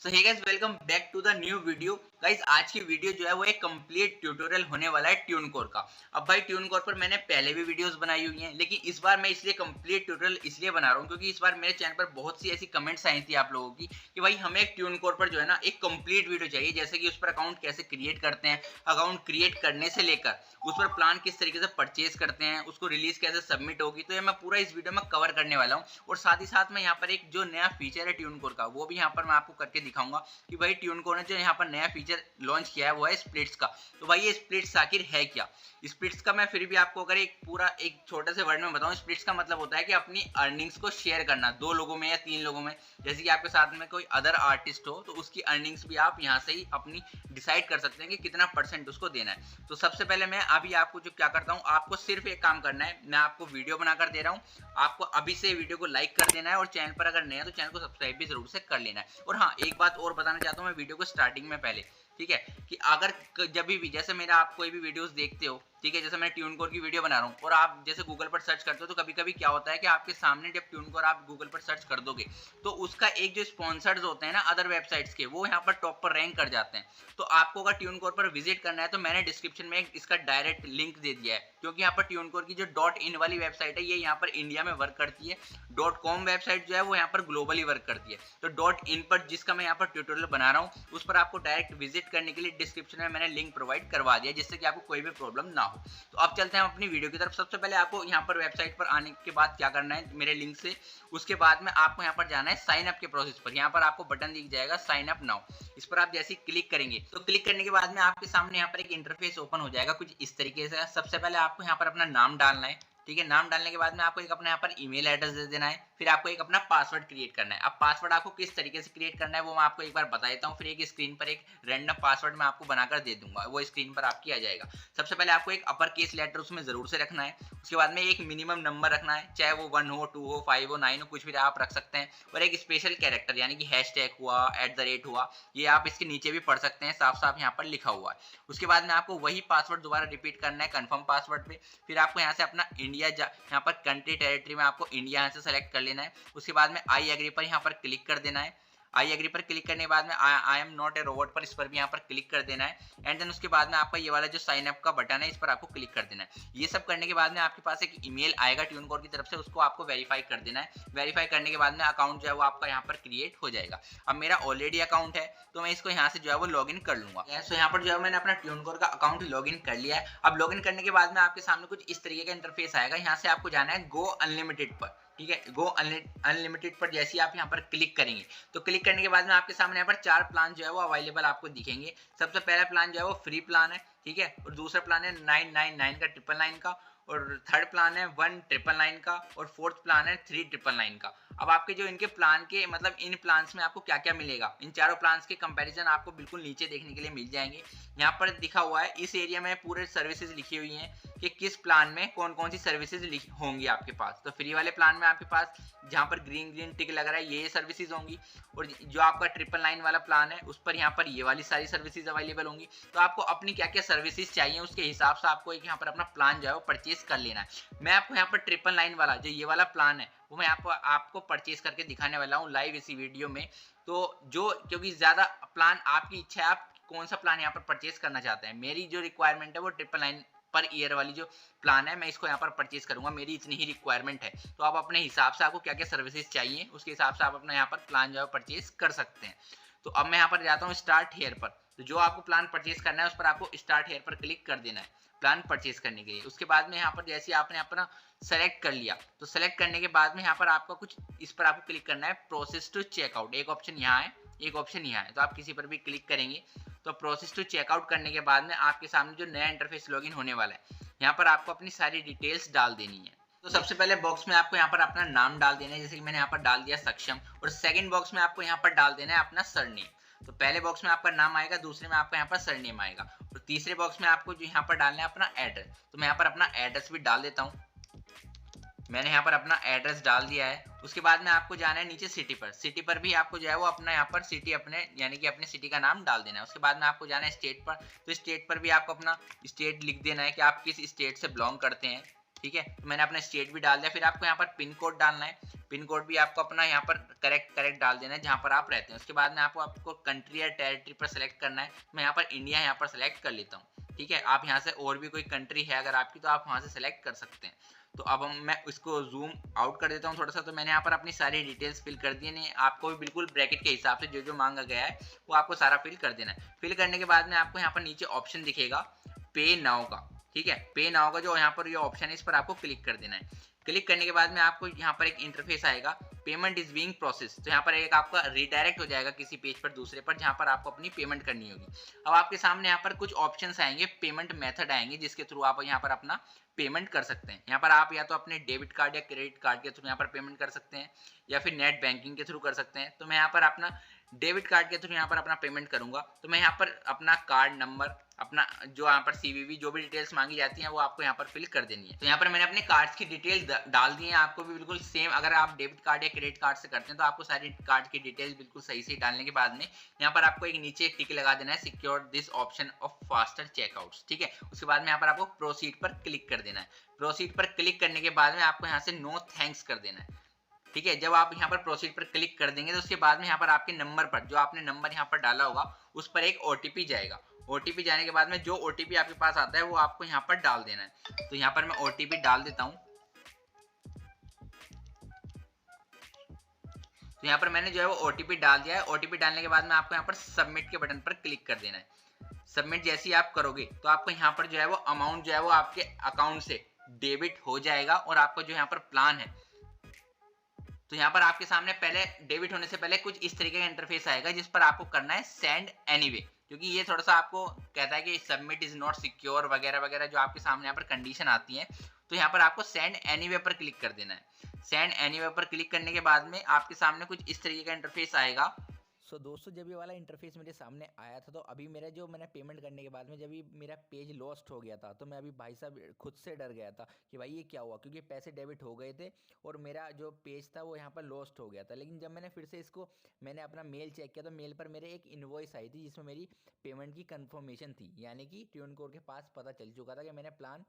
So hey guys, welcome back to the new video. Guys, आज की video जो है वो एक कंप्लीट ट्यूटोरियल होने वाला है ट्यूनकोर का। अब भाई, ट्यूनकोर पर मैंने पहले भी वीडियोस बनाई हुई हैं, लेकिन इस बार मैं इसलिए कंप्लीट ट्यूटोरियल इसलिए बना रहा हूँ क्योंकि इस बार मेरे चैनल पर बहुत सी ऐसी कमेंट्स आई थी आप लोगों की कि भाई हमें एक ट्यूनकोर पर जो है ना एक कंप्लीट वीडियो चाहिए, जैसे कि उस पर अकाउंट कैसे क्रिएट करते हैं, अकाउंट क्रिएट करने से लेकर उस पर प्लान किस तरीके से परचेज करते हैं, उसको रिलीज कैसे सबमिट होगी। तो ये मैं पूरा इस वीडियो में कवर करने वाला हूँ और साथ ही साथ मैं यहाँ पर एक जो नया फीचर है ट्यूनकोर का वो भी यहाँ पर मैं आपको करके दिखाऊंगा कि भाई ट्यूनकोर ने जो यहाँ पर नया फीचर लॉन्च किया है वो है स्प्लिट्स का। तो भाई ये स्प्लिट्स आखिर है क्या? स्प्लिट्स का मैं फिर भी आपको अगर एक पूरा एक छोटे से वर्ड में बताऊं, स्प्लिट्स का मतलब होता है कि अपनी अर्निंग्स को शेयर करना दो लोगों में या तीन लोगों में। जैसे कि आपके साथ में कोई अदर आर्टिस्ट हो तो उसकी अर्निंग्स भी आप यहाँ से ही अपनी डिसाइड कर सकते हैं कि कितना परसेंट उसको देना है। तो सबसे पहले मैं अभी आपको जो क्या करता हूँ, आपको सिर्फ एक काम करना है, मैं आपको वीडियो बनाकर दे रहा हूँ, आपको अभी से वीडियो को लाइक कर देना है और चैनल पर अगर नया है तो चैनल को सब्सक्राइब भी जरूर से कर लेना है। और हाँ, एक बात और बताना चाहता हूँ मैं वीडियो को स्टार्टिंग में पहले, ठीक है, कि अगर जब भी जैसे मेरा आप कोई भी वीडियोस देखते हो, ठीक है, जैसे मैं ट्यूनकोर की वीडियो बना रहा हूँ और आप जैसे गूगल पर सर्च करते हो तो कभी कभी क्या होता है कि आपके सामने जब ट्यूनकोर आप गूगल पर सर्च कर दोगे तो उसका एक जो स्पॉन्सर्स होते हैं ना अदर वेबसाइट्स के, वो यहाँ पर टॉप पर रैंक कर जाते हैं। तो आपको अगर ट्यूनकोर पर विजिट करना है तो मैंने डिस्क्रिप्शन में इसका डायरेक्ट लिंक दे दिया है, क्योंकि यहाँ पर ट्यूनकोर की जो .in वाली वेबसाइट है ये यहाँ पर इंडिया में वर्क करती है, .com वेबसाइट जो है वो यहाँ पर ग्लोबली वर्क करती है। तो .in पर जिसका मैं यहाँ पर ट्यूटोरियल बना रहा हूँ उस पर आपको डायरेक्ट विजिट करने के लिए डिस्क्रिप्शन में मैंने लिंक प्रोवाइड करवा दिया, जिससे कि आपको कोई भी प्रॉब्लम ना हो। तो अब चलते हैं अपनी वीडियो की तरफ। सबसे पहले आपको यहाँ पर वेबसाइट पर आने के बाद क्या करना है मेरे लिंक से, उसके बाद में आपको यहाँ पर जाना है साइन अप के प्रोसेस पर। यहाँ पर आपको बटन दिख जाएगा साइन अप नाउ, इस पर आप जैसे ही क्लिक करेंगे तो क्लिक करने के बाद में आपके सामने यहाँ पर एक इंटरफेस ओपन हो जाएगा कुछ इस तरीके से। सबसे पहले आपको यहाँ पर अपना नाम डालना है, ठीक है। नाम डालने के बाद में आपको एक अपने यहाँ पर ईमेल एड्रेस दे देना है, फिर आपको एक अपना पासवर्ड क्रिएट करना है। अब पासवर्ड आपको किस तरीके से क्रिएट करना है वो मैं आपको एक बार बता देता हूँ, फिर एक स्क्रीन पर एक रैंडम पासवर्ड मैं आपको बनाकर दे दूंगा, वो स्क्रीन पर आपकी आ जाएगा। सबसे पहले आपको एक अपर केस लेटर उसमें जरूर से रखना है, उसके बाद में एक मिनिमम नंबर रखना है, चाहे वो 1 हो, 2 हो, 5 हो, 9 हो, कुछ भी आप रख सकते हैं। और एक स्पेशल कैरेक्टर यानी कि हैशटैग हुआ, @, हुआ, ये आप इसके नीचे भी पढ़ सकते हैं, साफ साफ यहाँ पर लिखा हुआ है। उसके बाद में आपको वही पासवर्ड दोबारा रिपीट करना है कंफर्म पासवर्ड पे। फिर आपको यहाँ से अपना इंडिया यहाँ पर कंट्री टेरिटरी में आपको इंडिया यहाँ से सेलेक्ट कर लेना है। उसके बाद में आई एग्री पर यहाँ पर क्लिक कर देना है। आई एग्री पर क्लिक करने के बाद में I am not a robot पर, इस पर भी यहाँ पर क्लिक कर देना है। एंड देन उसके बाद में आपका ये वाला जो साइन अप का बटन है इस पर आपको क्लिक कर देना है। ये सब करने के बाद में आपके पास एक ईमेल आएगा ट्यूनकोर की तरफ से, उसको आपको वेरीफाई कर देना है। वेरीफाई करने के बाद में अकाउंट जो है वो आपका यहाँ पर क्रिएट हो जाएगा। अब मेरा ऑलरेडी अकाउंट है तो मैं इसको यहाँ से जो है वो लॉगिन कर लूंगा। सो यहाँ पर जो है मैंने अपना ट्यूनकोर का अकाउंट लॉगिन कर लिया है। अब लॉगिन करने के बाद में आपके सामने कुछ इस तरीके का इंटरफेस आएगा, यहाँ से आपको जाना है गो अनलिमिटेड पर, ठीक है। गो अनलिमिटेड पर जैसे ही आप यहाँ पर क्लिक करेंगे तो क्लिक करने के बाद में आपके सामने यहाँ पर 4 प्लान जो है वो अवेलेबल आपको दिखेंगे। सबसे पहला प्लान जो है वो फ्री प्लान है, ठीक है, और दूसरा प्लान है 999 का 999 का, और थर्ड प्लान है 1999 का, और फोर्थ प्लान है 3999 का। अब आपके जो इनके प्लान के मतलब इन प्लान्स में आपको क्या क्या मिलेगा, इन चारों प्लान्स के कंपैरिजन आपको बिल्कुल नीचे देखने के लिए मिल जाएंगे। यहाँ पर दिखा हुआ है इस एरिया में पूरे सर्विसेज लिखी हुई हैं कि किस प्लान में कौन कौन सी सर्विसेज होंगी आपके पास। तो फ्री वाले प्लान में आपके पास जहाँ पर ग्रीन ग्रीन टिक लग रहा है ये सर्विसेज होंगी, और जो आपका 999 वाला प्लान है उस पर यहाँ पर ये वाली सारी सर्विसेज अवेलेबल होंगी। तो आपको अपनी क्या क्या सर्विसेज चाहिए उसके हिसाब से आपको एक यहाँ पर अपना प्लान जो है वो परचेज कर लेना है। मैं आपको यहाँ पर 999 वाला जो ये वाला प्लान है वो मैं आपको परचेज करके दिखाने वाला हूँ लाइव इसी वीडियो में। तो जो क्योंकि ज्यादा प्लान आपकी इच्छा है, आप कौन सा प्लान यहाँ पर परचेज करना चाहते हैं। मेरी जो रिक्वायरमेंट है वो 999 पर ईयर वाली जो प्लान है मैं इसको यहाँ पर परचेज करूंगा, मेरी इतनी ही रिक्वायरमेंट है। तो आप अपने हिसाब से आपको क्या क्या सर्विसेज चाहिए उसके हिसाब से आप अपना यहाँ पर प्लान जो है परचेज कर सकते हैं। तो अब मैं यहाँ पर जाता हूँ स्टार्ट हेयर पर। तो जो आपको प्लान परचेज करना है उस पर आपको स्टार्ट हेयर पर क्लिक कर देना है प्लान परचेज करने के लिए। उसके बाद में यहाँ पर जैसे आपने अपना सेलेक्ट कर लिया तो सेलेक्ट करने के बाद में यहाँ पर आपका कुछ इस पर आपको क्लिक करना है प्रोसेस टू चेकआउट। एक ऑप्शन यहाँ है, एक ऑप्शन यहाँ है, तो आप किसी पर भी क्लिक करेंगे तो प्रोसेस टू चेकआउट करने के बाद में आपके सामने जो नया इंटरफेस लॉगिन होने वाला है यहाँ पर आपको अपनी सारी डिटेल्स डाल देनी है। तो सबसे पहले बॉक्स में आपको यहाँ पर अपना नाम डाल देना है, जैसे कि मैंने यहाँ पर डाल दिया सक्षम, और सेकंड बॉक्स में आपको यहाँ पर डाल देना है अपना सरनेम। तो पहले बॉक्स में आपका नाम आएगा, दूसरे में आपका यहाँ पर सरनेम आएगा, और तीसरे बॉक्स में आपको जो यहाँ पर डालना है अपना एड्रेस। तो मैं यहाँ पर अपना एड्रेस भी डाल देता हूँ। मैंने यहाँ पर अपना एड्रेस डाल दिया है। उसके बाद में आपको जाना है नीचे सिटी पर। सिटी पर भी आपको जो है वो अपना यहाँ पर सिटी अपने यानी कि अपने सिटी का नाम डाल देना है। उसके बाद में आपको जाना है स्टेट पर। तो स्टेट पर भी आपको अपना स्टेट लिख देना है कि आप किस स्टेट से बिलोंग करते हैं। ठीक है, तो मैंने अपना स्टेट भी डाल दिया। फिर आपको यहाँ पर पिन कोड डालना है, पिन कोड भी आपको अपना यहाँ पर करेक्ट डाल देना है जहाँ पर आप रहते हैं। उसके बाद में आपको कंट्री या टेरिटरी पर सेलेक्ट करना है। मैं यहाँ पर इंडिया यहाँ पर सेलेक्ट कर लेता हूँ। ठीक है, आप यहाँ से और भी कोई कंट्री है अगर आपकी तो आप वहाँ से सेलेक्ट कर सकते हैं। तो अब मैं इसको जूम आउट कर देता हूँ थोड़ा सा। तो मैंने यहाँ पर अपनी सारी डिटेल्स फिल कर दी नहीं, आपको भी बिल्कुल ब्रैकेट के हिसाब से जो जो मांगा गया है वो आपको सारा फिल कर देना है। फिल करने के बाद में आपको यहाँ पर नीचे ऑप्शन दिखेगा पे नाउ का। ठीक है, पे नाउ का जो यहाँ पर ये ऑप्शन है इस पर आपको क्लिक कर देना है। क्लिक करने के बाद में आपको यहाँ पर एक इंटरफेस आएगा, पेमेंट इज बीइंग प्रोसेस। तो यहाँ पर एक आपका रिडायरेक्ट हो जाएगा किसी पेज पर दूसरे पर जहाँ पर आपको अपनी पेमेंट करनी होगी। अब आपके सामने यहाँ पर कुछ ऑप्शंस आएंगे, पेमेंट मेथड आएंगे जिसके थ्रू आप यहाँ पर अपना पेमेंट कर सकते हैं। यहाँ पर आप या तो अपने डेबिट कार्ड या क्रेडिट कार्ड के थ्रू यहाँ पर पेमेंट कर सकते हैं या फिर नेट बैंकिंग के थ्रू कर सकते हैं। तो मैं यहाँ पर अपना डेबिट कार्ड के थ्रू यहाँ पर अपना पेमेंट करूंगा। तो मैं यहाँ पर अपना कार्ड नंबर, अपना जो यहाँ पर सीवीवी जो भी डिटेल्स मांगी जाती हैं वो आपको यहाँ पर फिल कर देनी है। तो यहाँ पर मैंने अपने कार्ड्स की डिटेल डाल दी है। आपको भी बिल्कुल सेम, अगर आप डेबिट कार्ड या क्रेडिट कार्ड से करते हैं तो आपको सारी कार्ड की डिटेल्स बिल्कुल सही से डालने के बाद में यहाँ पर आपको एक नीचे टिक लगा देना है, secure this option of faster checkouts. ठीक है, उसके बाद में यहाँ पर आपको प्रोसीड पर क्लिक कर देना है। प्रोसीड पर क्लिक करने के बाद में आपको यहाँ से नो थैंक्स कर देना है। ठीक है, जब आप यहाँ पर प्रोसीड पर क्लिक कर देंगे तो उसके बाद में यहाँ पर आपके नंबर पर, जो आपने नंबर यहाँ पर डाला होगा उस पर एक ओटीपी जाएगा। ओटीपी जाने के बाद में जो ओटीपी आपके पास आता है वो आपको यहाँ पर डाल देना है। तो यहाँ पर मैं ओटीपी डाल देता हूँ। तो यहाँ पर मैंने जो है वो ओटीपी डाल दिया है। ओटीपी डालने के बाद में आपको यहाँ पर सबमिट के बटन पर क्लिक कर देना है। सबमिट जैसे ही आप करोगे तो आपको यहाँ पर जो है वो अमाउंट जो है वो आपके अकाउंट से डेबिट हो जाएगा और आपका जो यहाँ पर प्लान है तो यहाँ पर आपके सामने पहले डेबिट होने से पहले कुछ इस तरीके का इंटरफेस आएगा जिस पर आपको करना है सेंड एनीवे, क्योंकि ये थोड़ा सा आपको कहता है कि सबमिट इज नॉट सिक्योर वगैरह वगैरह जो आपके सामने यहाँ पर कंडीशन आती है। तो यहाँ पर आपको सेंड एनीवे पर क्लिक कर देना है। सेंड एनीवे पर क्लिक करने के बाद में आपके सामने कुछ इस तरीके का इंटरफेस आएगा। दोस्तों, जब ये वाला इंटरफेस मेरे सामने आया था तो अभी मेरा जो मैंने पेमेंट करने के बाद में जब ये मेरा पेज लॉस्ट हो गया था तो मैं अभी भाई साहब खुद से डर गया था कि भाई ये क्या हुआ, क्योंकि पैसे डेबिट हो गए थे और मेरा जो पेज था वो यहाँ पर लॉस्ट हो गया था। लेकिन जब मैंने फिर से इसको मैंने अपना मेल चेक किया तो मेल पर मेरे एक इनवॉइस आई थी जिसमें मेरी पेमेंट की कन्फर्मेशन थी, यानी कि ट्यूनकोर के पास पता चल चुका था कि मैंने प्लान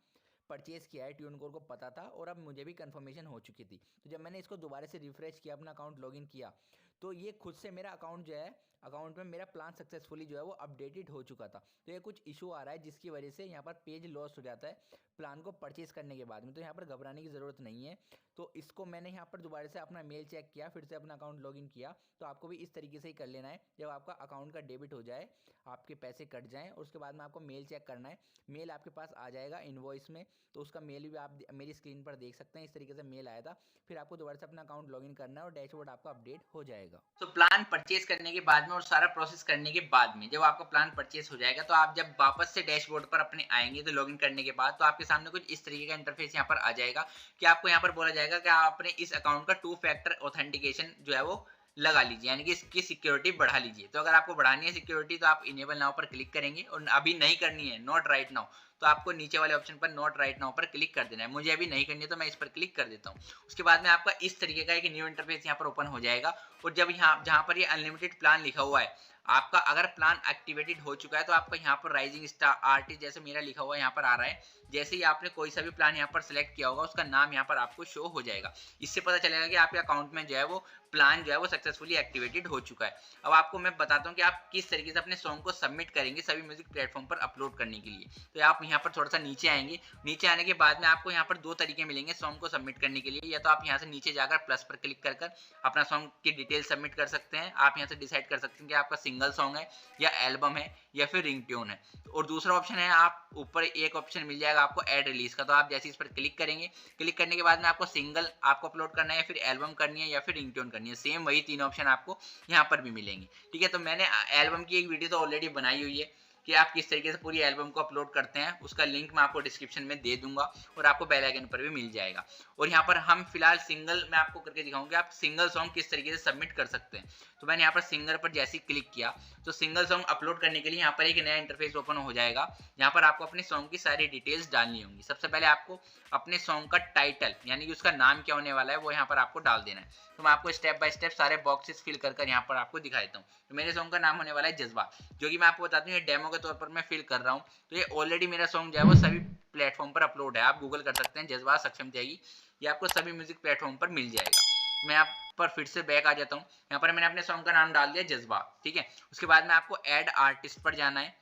परचेज किया है, ट्यूनकोर को पता था और अब मुझे भी कंफर्मेशन हो चुकी थी। तो जब मैंने इसको दोबारा से रिफ्रेश किया, अपना अकाउंट लॉगिन किया, तो ये खुद से मेरा अकाउंट जो है अकाउंट में मेरा प्लान सक्सेसफुली जो है वो अपडेटेड हो चुका था। तो ये कुछ इशू आ रहा है जिसकी वजह से यहाँ पर पेज लॉस्ट हो जाता है प्लान को परचेज करने के बाद में। तो यहाँ पर घबराने की ज़रूरत नहीं है। तो इसको मैंने यहाँ पर दोबारा से अपना मेल चेक किया, फिर से अपना अकाउंट लॉगिन किया। तो आपको भी इस तरीके से ही कर लेना है। जब आपका अकाउंट का डेबिट हो जाए, आपके पैसे कट जाएँ और उसके बाद में आपको मेल चेक करना है। मेल आपके पास आ जाएगा इनवॉइस में, तो उसका मेल भी आप मेरी स्क्रीन पर देख सकते हैं। इस तरीके से मेल आया था। फिर आपको दोबारा से अपना अकाउंट लॉगिन करना है और डैशबोर्ड आपका अपडेट हो जाएगा। तो प्लान परचेज करने के बाद में और सारा प्रोसेस करने के बाद में जब आपका प्लान परचेज हो जाएगा तो आप जब वापस से डैशबोर्ड पर अपने आएंगे तो लॉगिन करने के बाद तो आपके सामने कुछ इस तरीके का इंटरफेस यहाँ पर आ जाएगा कि आपको यहाँ पर बोला जाएगा कि आप अपने इस अकाउंट का 2 फैक्टर ऑथेंटिकेशन जो है वो लगा लीजिए, यानी कि इसकी सिक्योरिटी बढ़ा लीजिए। तो अगर आपको बढ़ानी है सिक्योरिटी तो आप इनेबल नाउ पर क्लिक करेंगे और अभी नहीं करनी है, नॉट राइट नाउ, तो आपको नीचे वाले ऑप्शन पर नॉट राइट नाउ पर क्लिक कर देना है। मुझे अभी नहीं करनी है तो मैं इस पर क्लिक कर देता हूँ। उसके बाद में आपका इस तरीके का एक न्यू इंटरफेस यहाँ पर ओपन हो जाएगा और जब यहाँ जहाँ पर ये अनलिमिटेड प्लान लिखा हुआ है, आपका अगर प्लान एक्टिवेटेड हो चुका है तो आपका यहाँ पर राइजिंग स्टार आर्टिस्ट जैसे मेरा लिखा हुआ यहाँ पर आ रहा है। जैसे ही आपने कोई सा भी प्लान यहाँ पर सिलेक्ट किया होगा उसका नाम यहाँ पर आपको शो हो जाएगा। इससे पता चलेगा कि आपके अकाउंट में जो है वो प्लान जो है वो सक्सेसफुली एक्टिवेटेड हो चुका है। अब आपको मैं बताता हूँ कि आप किस तरीके से अपने सॉन्ग को सबमिट करेंगे सभी म्यूजिक प्लेटफॉर्म पर अपलोड करने के लिए। तो आप यहाँ पर थोड़ा सा नीचे आएंगे। नीचे आने के बाद में आपको यहाँ पर 2 तरीके मिलेंगे सॉन्ग को सबमिट करने के लिए। या तो आप यहाँ से नीचे जाकर प्लस पर क्लिक कर अपना सॉन्ग की डिटेल सबमिट कर सकते हैं। आप यहाँ से डिसाइड कर सकते हैं कि आपका सिंगल सॉन्ग है या एल्बम है या फिर रिंगटोन है। और दूसरा ऑप्शन है, आप ऊपर एक ऑप्शन मिल जाएगा आपको ऐड रिलीज का, तो आप जैसे इस पर क्लिक करेंगे, क्लिक करने के बाद में आपको सिंगल आपको अपलोड करना है या फिर एल्बम करनी है या फिर रिंगटोन करनी है। सेम वही 3 ऑप्शन आपको यहाँ पर भी मिलेंगे। ठीक है, तो मैंने एल्बम की एक वीडियो तो ऑलरेडी बनाई हुई है कि आप किस तरीके से पूरी एल्बम को अपलोड करते हैं। उसका लिंक मैं आपको डिस्क्रिप्शन में दे दूंगा और आपको बेल आइकन पर भी मिल जाएगा। और यहाँ पर हम फिलहाल सिंगल मैं आपको करके दिखाऊंगा आप सिंगल सॉन्ग किस तरीके से सबमिट कर सकते हैं। तो मैंने यहाँ पर सिंगल पर जैसे ही क्लिक किया तो सिंगल सॉन्ग अपलोड करने के लिए यहाँ पर एक नया इंटरफेस ओपन हो जाएगा। यहाँ पर आपको अपने सॉन्ग की सारी डिटेल्स डालनी होंगी। सबसे पहले आपको अपने सॉन्ग का टाइटल यानी कि उसका नाम क्या होने वाला है वो यहाँ पर आपको डाल देना है। तो मैं आपको स्टेप बाय स्टेप सारे बॉक्सेस फिल कर यहाँ पर आपको दिखा देता हूँ। तो मेरे सॉन्ग का नाम होने वाला है जज्बा, जो कि मैं आपको बताता हूँ ये डेमो के तौर पर मैं फिल कर रहा हूँ। तो ये ऑलरेडी मेरा सॉन्ग जो है वो सभी प्लेटफॉर्म पर अपलोड है। आप गूगल कर सकते हैं जज्बात सक्षम त्यागी, ये आपको सभी म्यूजिक प्लेटफॉर्म पर मिल जाएगा। मैं यहाँ पर फिर से बैक आ जाता हूँ। यहाँ पर मैंने अपने सॉन्ग का नाम डाल दिया जज्बात, ठीक है। उसके बाद में आपको ऐड आर्टिस्ट पर जाना है।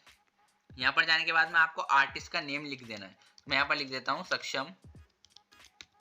यहाँ पर जाने के बाद में आपको आर्टिस्ट का नेम लिख देना है। मैं यहाँ पर लिख देता हूँ सक्षम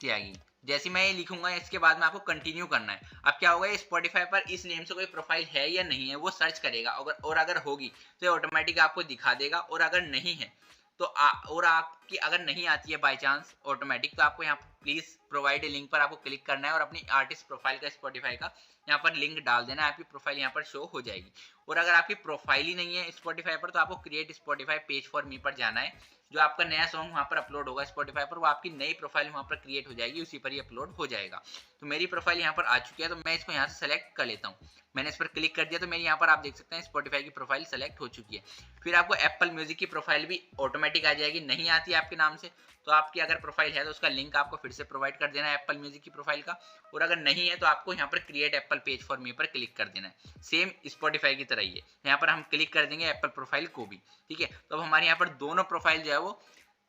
त्यागी। जैसे मैं ये लिखूंगा इसके बाद में आपको कंटिन्यू करना है। अब क्या होगा, स्पॉटिफाई पर इस नेम से कोई प्रोफाइल है या नहीं है वो सर्च करेगा, और अगर होगी तो ये ऑटोमेटिक आपको दिखा देगा, और अगर नहीं है तो और आपकी अगर नहीं आती है बाय चांस ऑटोमेटिक, तो आपको यहाँ प्लीज प्रोवाइड लिंक पर आपको क्लिक करना है और अपनी आर्टिस्ट प्रोफाइल का स्पॉटिफाई का यहाँ पर लिंक डाल देना है। आपकी प्रोफाइल यहाँ पर शो हो जाएगी। और अगर आपकी प्रोफाइल ही नहीं है स्पॉटिफाई पर तो आपको create Spotify page for me पर जाना है। जो आपका नया सॉन्ग वहाँ पर अपलोड होगा स्पॉटिफाई पर, वो आपकी नई प्रोफाइल वहाँ पर क्रिएट हो जाएगी, उसी पर ही अपलोड हो जाएगा। तो मेरी प्रोफाइल यहाँ पर आ चुकी है, तो मैं इसको यहाँ से सेलेक्ट कर लेता हूँ। मैंने इस पर क्लिक कर दिया तो मेरी यहाँ पर आप देख सकते हैं स्पॉटिफाई की प्रोफाइल सेलेक्ट हो चुकी है। फिर आपको एप्पल म्यूजिक की प्रोफाइल भी ऑटोमेटिक आ जाएगी। नहीं आती है आपके नाम से तो आपकी अगर प्रोफाइल है तो उसका लिंक आपको फिर से प्रोवाइड कर देना है एप्पल म्यूजिक की प्रोफाइल का, और अगर नहीं है तो आपको यहाँ पर create Apple page for me पर क्लिक कर देना है। सेम स्पॉटिफाई की तरह ही है, यहाँ पर हम क्लिक कर देंगे एप्पल प्रोफाइल को भी, ठीक है। तो अब हमारे यहाँ पर दोनों प्रोफाइल जो है वो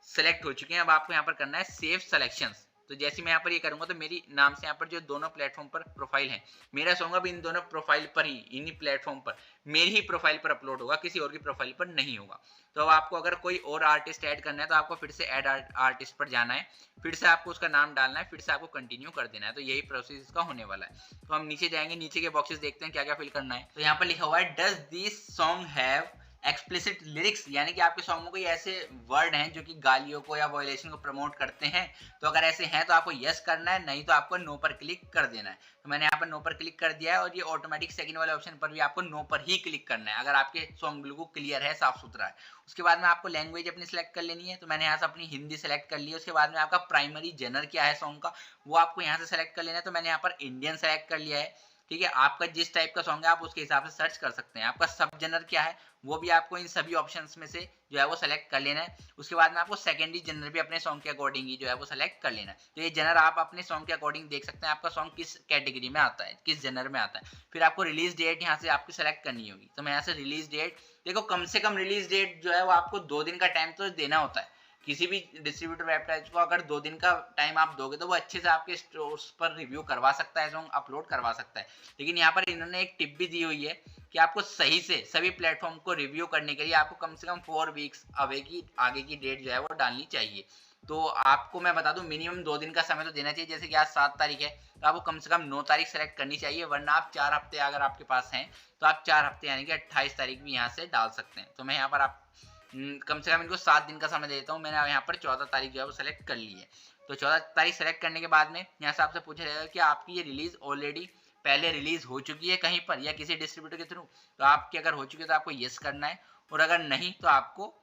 सेलेक्ट हो चुके हैं। अब आपको यहाँ पर करना है सेव सेलेक्शंस। तो जैसे मैं यहाँ पर ये करूंगा तो मेरी नाम से यहाँ पर जो दोनों प्लेटफॉर्म पर प्रोफाइल है, मेरा सॉन्ग अब इन दोनों प्रोफाइल पर ही, इन्हीं प्लेटफॉर्म पर मेरी ही प्रोफाइल पर अपलोड होगा, किसी और की प्रोफाइल पर नहीं होगा। तो अब आपको अगर कोई और आर्टिस्ट ऐड करना है तो आपको फिर से ऐड आर्टिस्ट पर जाना है, फिर से आपको उसका नाम डालना है, फिर से आपको कंटिन्यू कर देना है। तो यही प्रोसेस इसका होने वाला है। तो हम नीचे जाएंगे, नीचे के बॉक्सेस देखते हैं क्या क्या फिल करना है। तो यहाँ पर लिखा हुआ है does this song have explicit lyrics, यानी कि आपके सॉन्ग में कोई ऐसे वर्ड हैं जो कि गालियों को या वॉयलेशन को प्रमोट करते हैं। तो अगर ऐसे हैं तो आपको यस करना है, नहीं तो आपको नो पर क्लिक कर देना है। तो मैंने यहाँ पर नो पर क्लिक कर दिया है, और ये ऑटोमेटिक सेकंड वाले ऑप्शन पर भी आपको नो पर ही क्लिक करना है अगर आपके सॉन्ग बिल्कुल क्लियर है, साफ सुथरा है। उसके बाद में आपको लैंग्वेज अपनी सेलेक्ट कर लेनी है। तो मैंने यहाँ से अपनी हिंदी सेलेक्ट कर ली है। उसके बाद में आपका प्राइमरी जेनर क्या है सॉन्ग का, वो आपको यहाँ से सेलेक्ट कर लेना है। तो मैंने यहाँ पर इंडियन सेलेक्ट कर लिया है, ठीक है। आपका जिस टाइप का सॉन्ग है आप उसके हिसाब से सर्च कर सकते हैं। आपका सब जनर क्या है वो भी आपको इन सभी ऑप्शंस में से जो है वो सेलेक्ट कर लेना है। उसके बाद में आपको सेकेंडरी जनर भी अपने सॉन्ग के अकॉर्डिंग ही जो है वो सेलेक्ट कर लेना है। तो ये जनर आप अपने सॉन्ग के अकॉर्डिंग देख सकते हैं आपका सॉन्ग किस कैटेगरी में आता है, किस जनर में आता है। फिर आपको रिलीज डेट यहाँ से आपको सेलेक्ट करनी होगी। तो मैं यहाँ से रिलीज डेट, देखो कम से कम रिलीज डेट जो है वो आपको 2 दिन का टाइम तो देना होता है। किसी भी डिस्ट्रीब्यूटर वेबसाइट को अगर 2 दिन का टाइम आप दोगे तो वो अच्छे से आपके स्टोर्स पर रिव्यू करवा सकता है, सॉन्ग अपलोड करवा सकता है। लेकिन यहाँ पर इन्होंने एक टिप भी दी हुई है कि आपको सही से सभी प्लेटफॉर्म को रिव्यू करने के लिए आपको कम से कम 4 वीक्स अवे की आगे की डेट जो है वो डालनी चाहिए। तो आपको मैं बता दूं मिनिमम 2 दिन का समय तो देना चाहिए। जैसे कि आज 7 तारीख है तो आपको कम से कम 9 तारीख सेलेक्ट करनी चाहिए, वरना आप 4 हफ्ते अगर आपके पास हैं तो आप 4 हफ्ते यानी कि 28 तारीख भी यहाँ से डाल सकते हैं। तो मैं यहाँ पर आप कम से कम इनको 7 दिन का समय देता हूँ। मैंने यहाँ पर 14 तारीख जो है वो सेलेक्ट कर ली है। तो 14 तारीख सेलेक्ट करने के बाद में यहाँ से आपसे पूछा जाएगा कि आपकी ये रिलीज ऑलरेडी पहले रिलीज हो चुकी है कहीं पर या किसी डिस्ट्रीब्यूटर के थ्रू। तो आपकी अगर हो चुकी है तो आपको यस करना है, और अगर नहीं तो आपको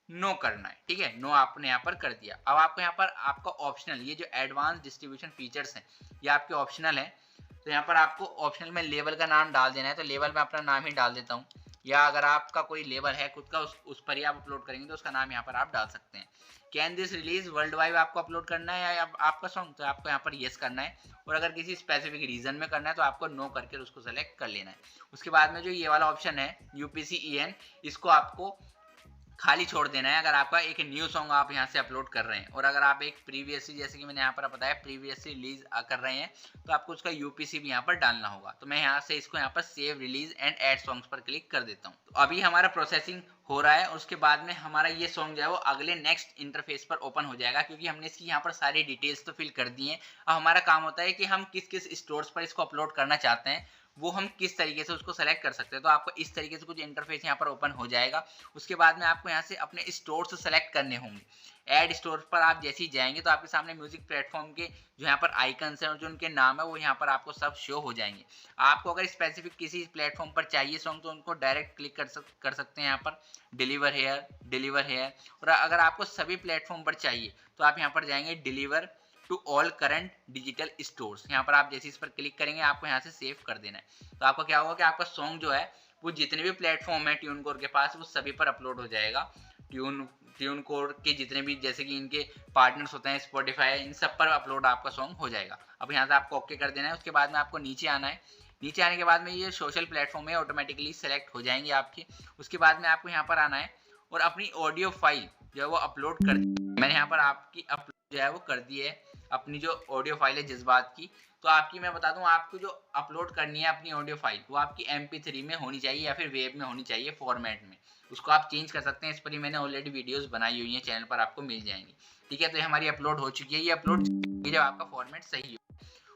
नो करना है, ठीक है। नो आपने यहाँ पर कर दिया। अब आपको यहाँ पर आपका ऑप्शनल ये जो एडवांस डिस्ट्रीब्यूशन फीचर्स हैं ये आपके ऑप्शनल है। तो यहाँ पर आपको ऑप्शनल में लेवल का नाम डाल देना है। तो लेवल में अपना नाम ही डाल देता हूँ, या अगर आपका कोई लेवल है खुद का उस पर ही आप अपलोड करेंगे तो उसका नाम यहाँ पर आप डाल सकते हैं। Can this release world wide आपको अपलोड करना है या आपका सॉन्ग, तो आपको यहाँ पर यस करना है। और अगर किसी स्पेसिफिक रीजन में करना है तो आपको नो करके उसको सेलेक्ट कर लेना है। उसके बाद में जो ये वाला ऑप्शन है UPC-EN, इसको आपको खाली छोड़ देना है अगर आपका एक न्यू सॉन्ग आप यहाँ से अपलोड कर रहे हैं। और अगर आप एक प्रीवियसली, जैसे कि मैंने यहाँ पर बताया प्रीवियसली रिलीज कर रहे हैं, तो आपको उसका UPC भी यहाँ पर डालना होगा। तो मैं यहाँ से इसको यहाँ पर save release and add songs पर क्लिक कर देता हूँ। तो अभी हमारा प्रोसेसिंग हो रहा है और उसके बाद में हमारा ये सॉन्ग जो है वो अगले नेक्स्ट इंटरफेस पर ओपन हो जाएगा, क्योंकि हमने इसकी यहाँ पर सारी डिटेल्स तो फिल कर दी हैं। अब हमारा काम होता है कि हम किस किस स्टोर्स पर इसको अपलोड करना चाहते हैं, वो हम किस तरीके से उसको सेलेक्ट कर सकते हैं। तो आपको इस तरीके से कुछ इंटरफेस यहाँ पर ओपन हो जाएगा। उसके बाद में आपको यहाँ से अपने स्टोर्स सेलेक्ट करने होंगे। ऐड स्टोर पर आप जैसे ही जाएंगे तो आपके सामने म्यूजिक प्लेटफॉर्म के जो यहाँ पर आइकन्स हैं और जो उनके नाम है वो यहाँ पर आपको सब शो हो जाएंगे। आपको अगर स्पेसिफिक किसी प्लेटफॉर्म पर चाहिए सॉन्ग तो उनको डायरेक्ट क्लिक कर सकते हैं यहाँ पर डिलीवर हेयर। और अगर आपको सभी प्लेटफॉर्म पर चाहिए तो आप यहाँ पर जाएंगे deliver to all current digital stores. यहाँ पर आप जैसे इस पर क्लिक करेंगे आपको यहाँ से सेव कर देना है। तो आपका क्या होगा कि आपका सॉन्ग जो है वो जितने भी प्लेटफॉर्म है ट्यूनकोर के पास वो सभी पर अपलोड हो जाएगा। ट्यूनकोर के जितने भी जैसे कि इनके पार्टनर्स होते हैं स्पॉटिफाई, इन सब पर अपलोड आपका सॉन्ग हो जाएगा। अब यहाँ से आपको ओके कर देना है। उसके बाद में आपको नीचे आना है। नीचे आने के बाद में ये सोशल प्लेटफॉर्म है ऑटोमेटिकली सेलेक्ट हो जाएंगे आपकी। उसके बाद में आपको यहाँ पर आना है और अपनी ऑडियो फाइल जो है वो अपलोड कर दी। मैंने यहाँ पर आपकी अपलोड जो है वो कर दी है अपनी जो ऑडियो फाइल है जज्बात की। तो आपकी मैं बता दूं, आपको जो अपलोड करनी है अपनी ऑडियो फाइल, वो आपकी MP3 में होनी चाहिए या फिर वेब में होनी चाहिए फॉर्मेट में। उसको आप चेंज कर सकते हैं, इस पर ही मैंने ऑलरेडी वीडियोस बनाई हुई हैं, चैनल पर आपको मिल जाएंगी। ठीक है, तो ये हमारी अपलोड हो चुकी है। ये अपलोड जब आपका फॉर्मेट सही हो,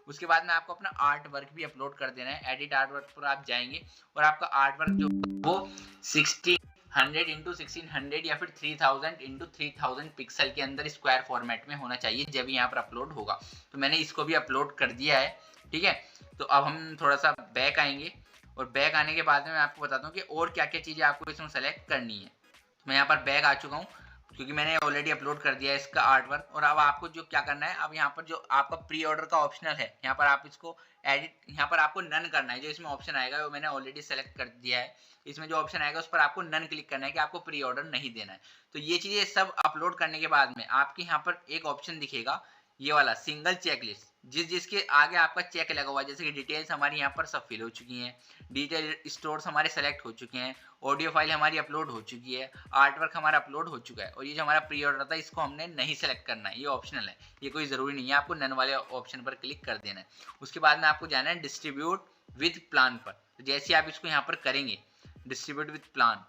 उसके बाद में आपको अपना आर्ट वर्क भी अपलोड कर देना है। एडिट आर्ट वर्क पर आप जाएंगे और आपका आर्ट वर्क जो वो 1600 इंटू 1600 या फिर 3000 इंटू 3000 पिक्सल के अंदर स्क्वायर फॉर्मेट में होना चाहिए जब यहाँ पर अपलोड होगा। तो मैंने इसको भी अपलोड कर दिया है। ठीक है, तो अब हम थोड़ा सा बैक आएंगे और बैक आने के बाद में मैं आपको बताता हूँ कि और क्या क्या चीज़ें आपको इसमें सेलेक्ट करनी है। तो मैं यहाँ पर बैक आ चुका हूँ क्योंकि मैंने ऑलरेडी अपलोड कर दिया है इसका आर्ट वर्क। और अब आपको जो क्या करना है, अब यहाँ पर जो आपका प्री ऑर्डर का ऑप्शनल है, यहाँ पर आप इसको एडिट, यहाँ पर आपको नन करना है। जो इसमें ऑप्शन आएगा वो मैंने ऑलरेडी सेलेक्ट कर दिया है। इसमें जो ऑप्शन आएगा उस पर आपको नन क्लिक करना है कि आपको प्री ऑर्डर नहीं देना है। तो ये चीज़ें सब अपलोड करने के बाद में आपके यहाँ पर एक ऑप्शन दिखेगा, ये वाला सिंगल चेकलिस्ट, जिसके आगे आपका चेक लगा हुआ है, जैसे कि डिटेल्स हमारी यहाँ पर सब फिल हो चुकी हैं, डिटेल स्टोर्स हमारे सेलेक्ट हो चुके हैं, ऑडियो फाइल हमारी अपलोड हो चुकी है, आर्ट वर्क हमारा अपलोड हो चुका है। और ये जो हमारा प्री ऑर्डर था इसको हमने नहीं सेलेक्ट करना है, ये ऑप्शनल है, ये कोई ज़रूरी नहीं है। आपको नन वाले ऑप्शन पर क्लिक कर देना है। उसके बाद में आपको जाना है डिस्ट्रीब्यूट विद प्लान पर। तो जैसे आप इसको यहाँ पर करेंगे डिस्ट्रीब्यूट विद प्लान,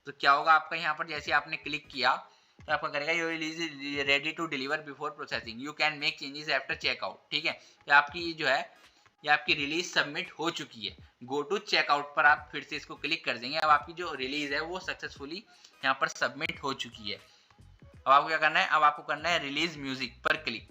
तो क्या होगा आपका यहाँ पर जैसे आपने क्लिक किया तो आपका करेगा your release is ready to deliver before processing, you can make changes after checkout. ठीक है, ये आपकी जो है ये आपकी रिलीज सबमिट हो चुकी है। गो टू चेकआउट पर आप फिर से इसको क्लिक कर देंगे। अब आपकी जो रिलीज है वो सक्सेसफुली यहाँ पर सबमिट हो चुकी है। अब आपको क्या करना है, अब आपको करना है रिलीज म्यूजिक पर क्लिक।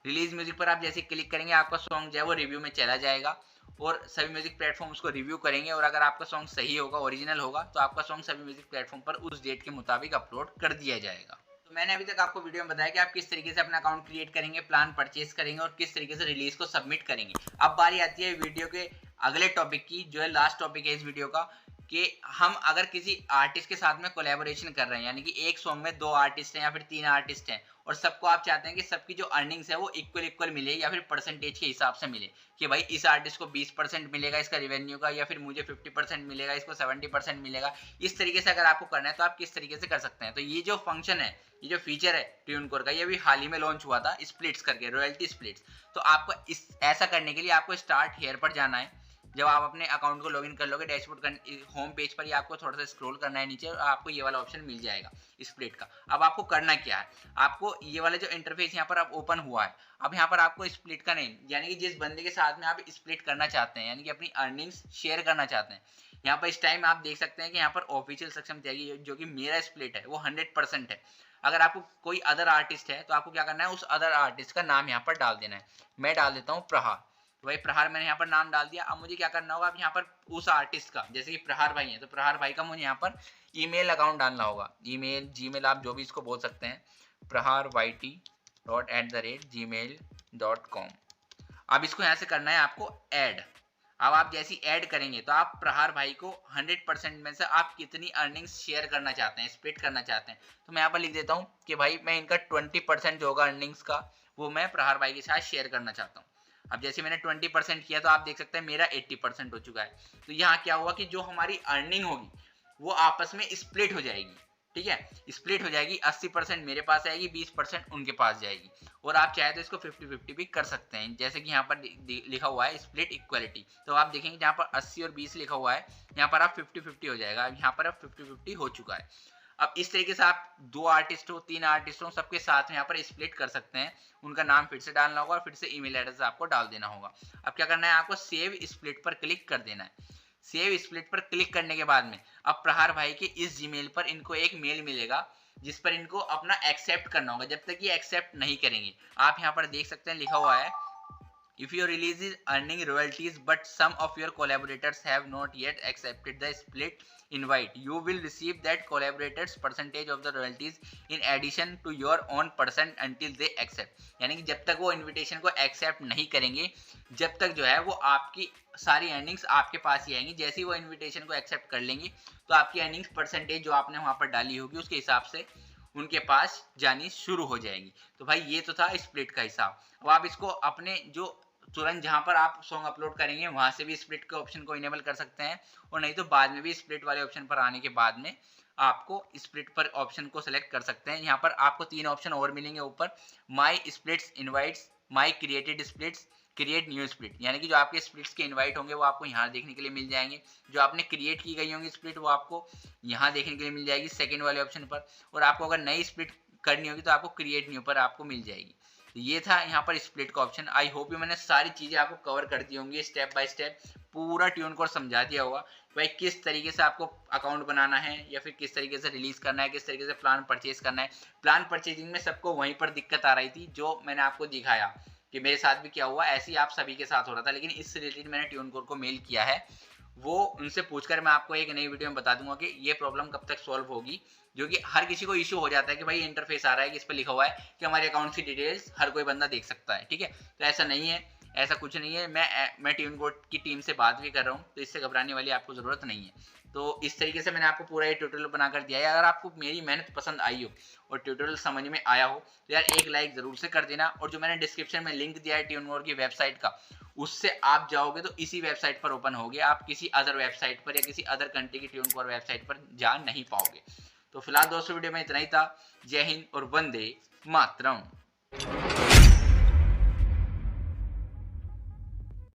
रिलीज म्यूजिक पर आप जैसे क्लिक करेंगे आपका सॉन्ग जो है वो रिव्यू में चला जाएगा और सभी म्यूजिक प्लेटफॉर्म उसको रिव्यू करेंगे। और अगर आपका सॉन्ग सही होगा, ओरिजिनल होगा, तो आपका सॉन्ग सभी म्यूजिक प्लेटफॉर्म पर उस डेट के मुताबिक अपलोड कर दिया जाएगा। तो मैंने अभी तक आपको वीडियो में बताया कि आप किस तरीके से अपना अकाउंट क्रिएट करेंगे, प्लान परचेज करेंगे और किस तरीके से रिलीज को सबमिट करेंगे। अब बारी आती है वीडियो के अगले टॉपिक की, जो है लास्ट टॉपिक है इस वीडियो का, कि हम अगर किसी आर्टिस्ट के साथ में कोलैबोरेशन कर रहे हैं, यानी कि एक सॉन्ग में 2 आर्टिस्ट हैं या फिर 3 आर्टिस्ट हैं, और सबको आप चाहते हैं कि सबकी जो अर्निंग्स है वो इक्वल मिले या फिर परसेंटेज के हिसाब से मिले, कि भाई इस आर्टिस्ट को 20% मिलेगा इसका रेवेन्यू का, या फिर मुझे 50% मिलेगा, इसको 70% मिलेगा। इस तरीके से अगर आपको करना है तो आप किस तरीके से कर सकते हैं। तो ये जो फंक्शन है, ये जो फीचर है ट्यूनकोर का, ये भी हाल ही में लॉन्च हुआ था, स्प्लिट्स करके, रॉयल्टी स्प्लिट्स। तो आपको ऐसा करने के लिए आपको स्टार्ट हियर पर जाना है। जब आप अपने अकाउंट को लॉगिन कर लोगे, डैशबोर्ड होम पेज पर ही आपको थोड़ा सा स्क्रॉल करना है नीचे और आपको ये वाला ऑप्शन मिल जाएगा स्प्लिट का। अब आपको करना क्या है, आपको ये वाला जो इंटरफेस यहाँ पर अब ओपन हुआ है, अब यहाँ पर आपको स्प्लिट का नेम, यानी कि जिस बंदे के साथ में आप स्प्लिट करना चाहते हैं, यानी कि अपनी अर्निंग्स शेयर करना चाहते हैं, यहाँ पर इस टाइम आप देख सकते हैं कि यहाँ पर ऑफिशियल सक्षम चाहिए, जो कि मेरा स्प्लिट है वो 100% है। अगर आपको कोई अदर आर्टिस्ट है तो आपको क्या करना है, उस अदर आर्टिस्ट का नाम यहाँ पर डाल देना है। मैं डाल देता हूँ प्रहार, वही प्रहार मैंने यहाँ पर नाम डाल दिया। अब मुझे क्या करना होगा, अब यहाँ पर उस आर्टिस्ट का, जैसे कि प्रहार भाई है तो प्रहार भाई का मुझे यहाँ पर ईमेल अकाउंट डालना होगा। ईमेल, जीमेल, आप जो भी इसको बोल सकते हैं, praharyt@gmail.com। अब इसको यहाँ से करना है आपको ऐड। अब आप जैसी ऐड करेंगे तो आप प्रहार भाई को 100% में से आप कितनी अर्निंग्स शेयर करना चाहते हैं, स्प्लिट करना चाहते हैं। तो मैं यहाँ पर लिख देता हूँ कि भाई मैं इनका 20% जो होगा अर्निंग्स का, वो मैं प्रहार भाई के साथ शेयर करना चाहता हूँ। अब जैसे मैंने 20% किया तो आप देख सकते हैं मेरा 80% हो चुका है। तो यहाँ क्या हुआ कि जो हमारी अर्निंग होगी वो आपस में स्प्लिट हो जाएगी। ठीक है, स्प्लिट हो जाएगी, 80% मेरे पास आएगी, 20% उनके पास जाएगी। और आप चाहे तो इसको 50-50 भी कर सकते हैं, जैसे कि यहाँ पर लिखा हुआ है स्प्लिट इक्वलिटी। तो आप देखेंगे जहाँ पर 80 और 20 लिखा हुआ है, यहाँ पर आप 50-50 हो जाएगा। अब यहाँ पर अब 50-50 हो चुका है। अब इस तरीके से आप 2 आर्टिस्ट हो, 3 आर्टिस्ट हो, सबके साथ में यहाँ पर स्प्लिट कर सकते हैं। उनका नाम फिर से डालना होगा और फिर से ईमेल एड्रेस आपको डाल देना होगा। अब क्या करना है, आपको सेव स्प्लिट पर क्लिक कर देना है। सेव स्प्लिट पर क्लिक करने के बाद में अब प्रहार भाई के इस जीमेल पर इनको एक मेल मिलेगा, जिस पर इनको अपना एक्सेप्ट करना होगा। जब तक ये एक्सेप्ट नहीं करेंगे, आप यहाँ पर देख सकते हैं लिखा हुआ है, if your release is earning royalties but some of your collaborators have not yet accepted the split invite, you will receive that collaborators percentage of the royalties in addition to your own percent until they accept। यानी कि जब तक वो invitation को accept नहीं करेंगे, जब तक जो है वो आपकी सारी अर्निंग्स आपके पास ही आएंगी। जैसे ही वो इनविटेशन को एक्सेप्ट कर लेंगे तो आपकी अर्निंग्स परसेंटेज जो आपने वहां पर डाली होगी उसके हिसाब से उनके पास जानी शुरू हो जाएगी। तो भाई ये तो था स्प्लिट का हिसाब। अब आप इसको अपने जो तुरंत जहाँ पर आप सॉन्ग अपलोड करेंगे वहाँ से भी स्प्लिट के ऑप्शन को इनेबल कर सकते हैं, और नहीं तो बाद में भी स्प्लिट वाले ऑप्शन पर आने के बाद में आपको स्प्लिट पर ऑप्शन को सेलेक्ट कर सकते हैं। यहाँ पर आपको 3 ऑप्शन और मिलेंगे ऊपर, my splits invites, my created splits, create new split, यानी कि जो आपके स्प्लिट्स के इनवाइट होंगे वो आपको यहाँ देखने के लिए मिल जाएंगे, जो आपने क्रिएट की गई होंगी स्प्लिट वो आपको यहाँ देखने के लिए मिल जाएगी सेकंड वाले ऑप्शन पर, और आपको अगर नई स्प्लिट करनी होगी तो आपको क्रिएट न्यू पर आपको मिल जाएगी। तो ये था यहाँ पर स्प्लिट का ऑप्शन। आई होप यू मैंने सारी चीज़ें आपको कवर कर दी होंगी, स्टेप बाय स्टेप पूरा ट्यून कोड समझा दिया होगा भाई किस तरीके से आपको अकाउंट बनाना है, या फिर किस तरीके से रिलीज करना है, किस तरीके से प्लान परचेज करना है। प्लान परचेजिंग में सबको वहीं पर दिक्कत आ रही थी, जो मैंने आपको दिखाया कि मेरे साथ भी क्या हुआ, ऐसे ही आप सभी के साथ हो रहा था, लेकिन इस रिलेटेड मैंने ट्यून कोड को मेल किया है, वो उनसे पूछकर मैं आपको एक नई वीडियो में बता दूंगा कि ये प्रॉब्लम कब तक सॉल्व होगी, जो कि हर किसी को इशू हो जाता है कि भाई इंटरफेस आ रहा है कि इस पर लिखा हुआ है कि हमारे अकाउंट की डिटेल्स हर कोई बंदा देख सकता है, ठीक है। तो ऐसा नहीं है, ऐसा कुछ नहीं है। मैं ट्यून कोड की टीम से बात भी कर रहा हूँ, तो इससे घबराने वाली आपको ज़रूरत नहीं है। तो इस तरीके से मैंने आपको पूरा ये ट्यूटोरियल बनाकर दिया है। अगर आपको मेरी मेहनत पसंद आई हो और ट्यूटोरियल समझ में आया हो तो यार एक लाइक ज़रूर से कर देना, और जो मैंने डिस्क्रिप्शन में लिंक दिया है ट्यूनकोड की वेबसाइट का, उससे आप जाओगे तो इसी वेबसाइट पर ओपन होगे, आप किसी अदर वेबसाइट पर या किसी अदर कंट्री की ट्यूनकोड वेबसाइट पर जा नहीं पाओगे। तो फिलहाल दोस्तों वीडियो में इतना ही था। जय हिंद और वंदे मातरम।